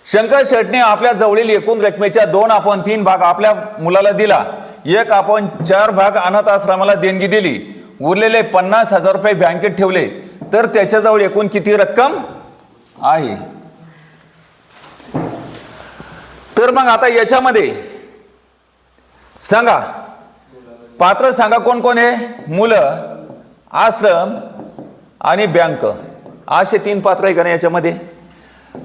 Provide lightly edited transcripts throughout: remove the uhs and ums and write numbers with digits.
शंकर शेटने आपल्या जवळील एकूण रकमेच्या 2/3 भाग आपल्या मुलाला दिला, 1/4 भाग अनाथ आश्रमाला देणगी दिली, उरलेले 50,000 रुपये बँकेत ठेवले, तर त्याच्याजवळ एकूण किती रक्कम आहे? तर मग आता याच्यामध्ये सांगा, पात्र सांगा कोण कोण आहे? मुलं, आश्रम आणि बँक, असे 3 पात्र आहे का नाही याच्यामध्ये?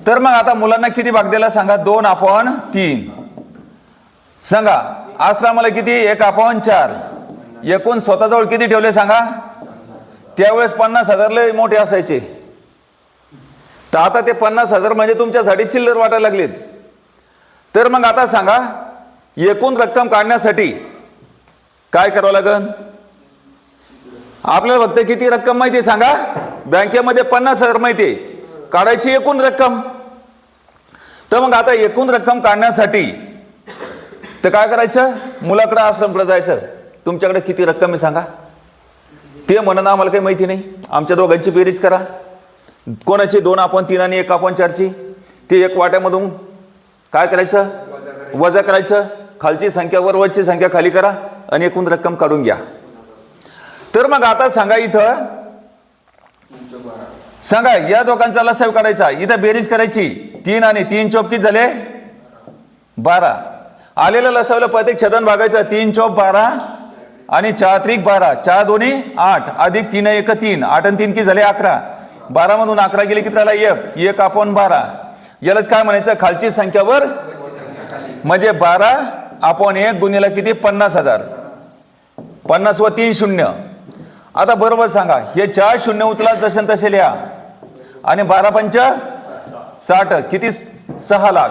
तर मग आता मुलांना किती भाग दिला सांगा? 2/3. सांगा आश्रमाला किती? 1/4. एकूण स्वतःजवळ किती ठेवले सांगा? त्यावेळेस 50,000 लय मोठे असायचे, तर आता ते 50,000 म्हणजे तुमच्यासाठी चिल्लर वाटायला लागलेत. तर मग आता सांगा, एकूण रक्कम काढण्यासाठी काय करावं लागेल? आपल्याला फक्त किती रक्कम माहिती आहे सांगा? बँकेमध्ये 50,000 माहिती आहे, काढायची एकूण रक्कम. तर मग आता एकूण रक्कम काढण्यासाठी तर काय करायचं? मुलाकडे आश्रमकडे जायचं, तुमच्याकडे किती रक्कम आहे सांगा? ते म्हणणं आम्हाला काही माहिती नाही, आमच्या दोघांची बेरीज करा. कोणाची 2/3 आणि 1/4ची, ते एक वाट्यामधून काय करायचं? वजा करायचं. खालची संख्या वर, वरची संख्या खाली करा आणि एकूण रक्कम काढून घ्या. तर मग आता सांगा, इथं सांगा या दोघांचा लसाव काढायचा, इथं बेरीज करायची. 3 आणि 3 चौक किती झाले? 12. आलेलं लसावलं प्रत्येक छेदन भागायचं. 3 चौक 12 आणि 4 त्रिक 12, 4 दोन्ही 8 अधिक 3 1 3, 8 आणि 3 किती झाले? 11. 12 मधून 11 गेले किती राहिला? 1. 1/12. यालाच काय म्हणायचं? खालची संख्या वर, म्हणजे 12/1 गुणिले किती? 50,000. 50 व 3 शून्य. आता बरोबर सांगा, हे 4 शून्य उचला, जसे तसे लिहा, आणि 12 पंच 60, किती? 6 लाख.